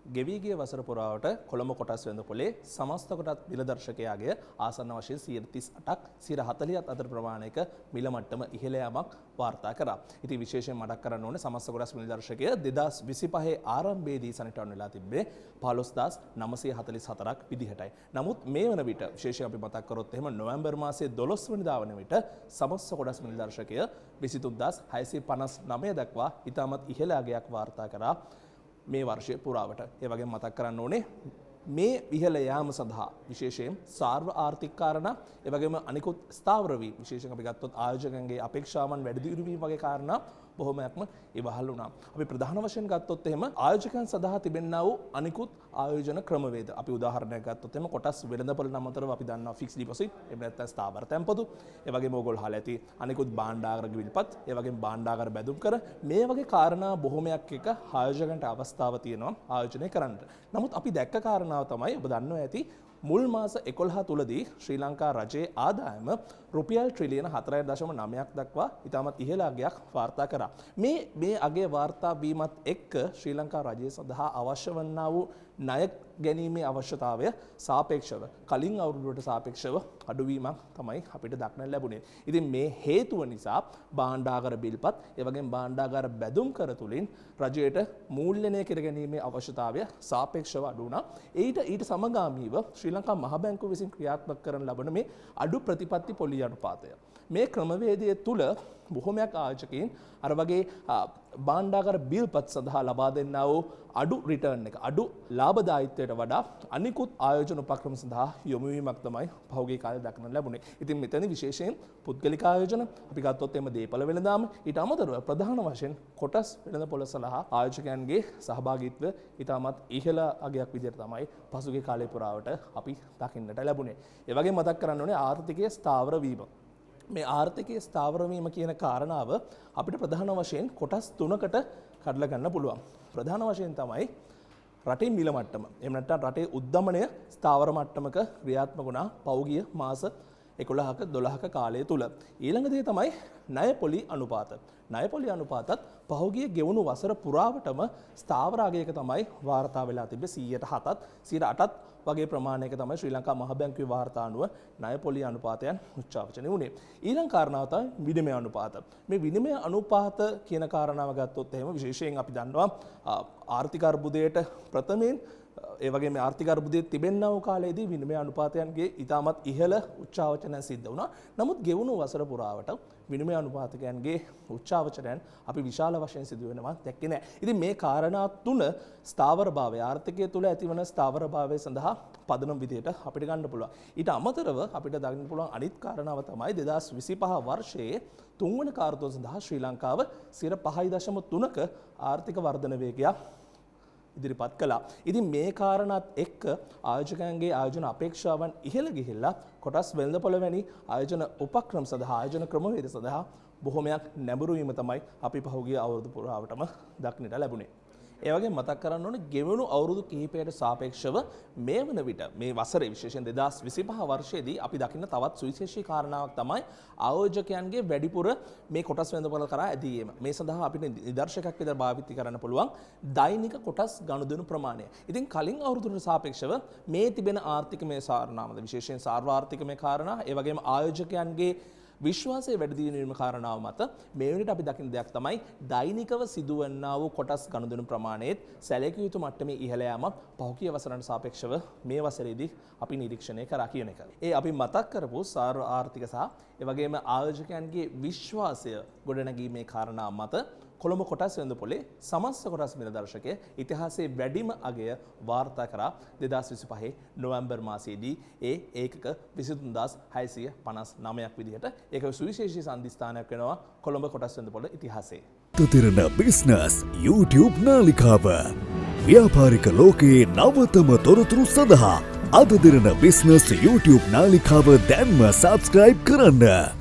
ගෙවිගේ වසර පුරාවට කොළඹ කොටස් වෙළඳපොලේ සමස්ත කොටස් මිල දර්ශකයාගේ ආසන්න වශයෙන් 38ක් 140ක් අතර ප්‍රමාණයක මිල මට්ටම ඉහළ යාමක් වාර්තා කරා. ඉතින් විශේෂයෙන් මතක් කරන්න ඕනේ සමස්ත කොටස් මිල දර්ශකය 2025 ආරම්භයේදී සනිටුවන් වෙලා තිබ්බේ 15944ක් විදිහටයි. නමුත් මේ වන විට විශේෂයෙන් අපි මතක් කරොත් එහෙම නොවැම්බර් මාසයේ 12 වෙනිදා වන විට සමස්ත කොටස් මිල දර්ශකය 23659 දක්වා ඉතාමත් ඉහළ අගයක් වාර්තා කරා. මේ වර්ෂය පුරාවට. ඒ වගේම මතක් කරන්න ඕනේ මේ ඉහළ යාම සඳහා විශේෂයෙන් සාර්ව ආර්ථික කාරණා ඒ වගේම අනිකුත් ස්ථාවර වී විශේෂයෙන් අපි ගත්තොත් ආයෝජකයන්ගේ අපේක්ෂාවන් වැඩි දියුණු වීම වගේ කාරණා බොහොමයක්ම ඉවහල් වුණා. අපි ප්‍රධාන වශයෙන් ගත්තොත් එහෙම ආයෝජකයන් සඳහා තිබෙනා වූ අනිකුත් ආයෝජන ක්‍රමවේද. අපි උදාහරණයක් ගත්තොත් එහෙම කොටස් වෙළඳපොළ නමතරව අපි දන්නවා ෆික්ස් ඩිපොසිට් එහෙම නැත්නම් ස්ථාවර තැන්පතු. ඒ වගේම ඕගොල්ලෝ අහලා ඇති අනිකුත් භාණ්ඩාගාර ගිවිල්පත් ඒ වගේම භාණ්ඩාගාර බැඳුම් කර මේ වගේ කාරණා බොහොමයක් එක ආයෝජකයන්ට අවස්ථාව තියෙනවා ආයෝජනය කරන්න. නමුත් අපි දැක්ක කාරණාව තමයි ඔබ දන්නවා ඇති මුල් මාස 11 තුලදී ශ්‍රී ලංකා රජයේ ආදායම රුපියල් ට්‍රිලියන 4.9ක් දක්වා ඉතාමත් ඉහළ අගයක් වාර්තා කරා. මේ අගය වාර්තා වීමත් එක්ක ශ්‍රී ලංකා රජය සඳහා අවශ්‍ය වන්නා වූ ණය ගැනීමේ අවශ්‍යතාවය සාපේක්ෂව කලින් අවුරුද්දට සාපේක්ෂව අඩුවීමක් තමයි අපිට දක්නට ලැබුණේ. ඉතින් මේ හේතුව නිසා භාණ්ඩාගාර බිල්පත් ඒ වගේම භාණ්ඩාගාර බැඳුම් කර තුලින් රජයට මූල්‍යණය කර ගැනීමේ අවශ්‍යතාවය සාපේක්ෂව අඩු වුණා. ඊට සමගාමීව ශ්‍රී ලංකා මහ බැංකුව විසින් ක්‍රියාත්මක කරන ලබන මේ අඩු ප්‍රතිපත්ති පොලි අනුපාතය මේ ක්‍රමවේදය තුල බොහොමයක් ආයෝජකයින් අර වගේ භාණ්ඩාගාර බිල්පත් සඳහා ලබා දෙන්නා වූ අඩු රිටර්න් එක අඩු ලාභදායීත්වයට වඩා අනිකුත් ආයෝජන උපක්‍රම සඳහා යොමු වීමක් තමයි පහුගිය කාලේ දක්නට ලැබුණේ. ඉතින් මෙතනදී විශේෂයෙන් පුද්ගලික ආයෝජන අපි ගත්තොත් එimhe දීපල වෙළඳාම ඊට අමතරව ප්‍රධාන වශයෙන් කොටස් වෙළඳපොළ සලහා ආයෝජකයන්ගේ සහභාගීත්වය ඉතාමත් ඉහළ අගයක් විදිහට තමයි පසුගිය කාලේ පුරාවට අපි දකින්නට ලැබුණේ. ඒ වගේම මතක් කරන්න ඕනේ ආර්ථිකයේ ස්ථාවර වීම. මේ ආර්ථිකයේ ස්ථාවර වීම කියන කාරණාව අපිට ප්‍රධාන වශයෙන් කොටස් තුනකට කඩලා ගන්න පුළුවන්. ප්‍රධාන වශයෙන් තමයි රටේ මිල මට්ටම. එහෙම නැත්නම් රටේ උද්දමනය ස්ථාවර මට්ටමක ක්‍රියාත්මක වුණා පෞගිය මාස 11ක 12ක කාලය තුල. ඊළඟ දේ තමයි ණය පොලි අනුපාත. ණය පොලි අනුපාතත් පහුගිය ගෙවුණු වසර පුරාවටම ස්ථාවර අගයක තමයි වාර්තා වෙලා තිබෙන්නේ 107ත් 108ත් වගේ ප්‍රමාණයක තමයි ශ්‍රී ලංකා මහ බැංකුවේ වාර්තා අනුව ණය පොලි අනුපාතයන් උච්චාවචනය වුණේ. ඊළඟ කාරණාව තමයි විනිමය අනුපාත. මේ විනිමය අනුපාත කියන කාරණාව ගත්තොත් එහෙම විශේෂයෙන් අපි දන්නවා ආර්ථික අර්බුදයට ප්‍රථමයෙන් ඒ වගේම ආර්ථික අර්බුදයේ තිබෙනා වූ කාලයේදී විනිමය අනුපාතයන්ගේ ඉතාමත් ඉහළ උච්චාවචනයන් සිද්ධ වුණා. නමුත් ගෙවුණු වසර පුරාවට විනිමය අනුපාතකයන්ගේ උච්චාවචනයන් අපි විශාල වශයෙන් සිදු වෙනවා දැක්කේ නැහැ. ඉතින් මේ කාරණා තුන ස්ථාවරභාවය ආර්ථිකය තුළ ඇතිවන ස්ථාවරභාවය සඳහා පදනම් විදිහට අපිට ගන්න පුළුවන්. ඊට අමතරව අපිට දකින්න පුළුවන් අනිත් කාරණාව තමයි 2025 වර්ෂයේ තුන්වන කාර්තුව සඳහා ශ්‍රී ලංකාව 5.3ක ආර්ථික වර්ධන වේගයක් ඉදිරිපත් කළා. ඉතින් මේ කාරණාත් එක්ක ආයෝජකයන්ගේ ආයෝජන අපේක්ෂාවන් ඉහළ ගිහිල්ලා කොටස් වෙළඳපොළ වැනි ආයෝජන උපක්‍රම සඳහා ආයෝජන ක්‍රමවේද සඳහා බොහොමයක් නැඹුරු වීම තමයි අපි පහුගිය අවුරුදු පුරාවටම දක්නට ලැබුණේ. ඒ වගේම මතක් කරන්න ඕනේ ගෙවුණු අවුරුදු කිහිපයට සාපේක්ෂව මේ වන විට මේ වසරේ විශේෂයෙන් 2025 වර්ෂයේදී අපි දකින්න තවත් සුවිශේෂී කාරණාවක් තමයි ආයෝජකයන්ගේ වැඩිපුර මේ කොටස් වෙළඳපොළ කරා ඇදීම. මේ සඳහා අපිට නිදර්ශකයක් විදිහට භාවිත කරන්න පුළුවන් දෛනික කොටස් ගනුදෙනු ප්‍රමාණය. ඉතින් කලින් අවුරුදුට සාපේක්ෂව මේ තිබෙන ආර්ථිකමය කාරණාවද විශේෂයෙන් සාර්වාර්ථිකමය කාරණා ඒ වගේම ආයෝජකයන්ගේ විශ්වාසය වැඩි දියුණු වීම කාරණාව මත මේ වෙනට අපි දකින දෙයක් තමයි දෛනිකව සිදුවන්නා වූ කොටස් ගනුදෙනු ප්‍රමාණයත් සැලකිය යුතු මට්ටමේ ඉහළ යාමක් පහුගිය වසරට සාපේක්ෂව මේ වසරේදී අපි නිරීක්ෂණය කරා කියන එක. ඒ අපි මතක් කරපු සාර්ව ආර්ථික සහ ඒ වගේම ආයෝජකයන්ගේ විශ්වාසය ගොඩනැගීමේ කාරණා මත කොළඹ කොටස් වෙළඳපොලේ සමස්ත කොටස් මිල දර්ශකය ඉතිහාසයේ වැඩිම අගය වාර්තා කරා 2025 නොවැම්බර් මාසයේදී ඒ ඒකක 23659ක් විදිහට ඒක සුවිශේෂී සම්දිස්ථානයක් වෙනවා කොළඹ කොටස් වෙළඳපොළ ඉතිහාසයේ. තුතිරණ බිස්නස් YouTube නාලිකාව ව්‍යාපාරික ලෝකයේ නවතම තොරතුරු සඳහා අද දිරන බිස්නස් YouTube නාලිකාව දැන්ම සබ්ස්ක්‍රයිබ් කරන්න.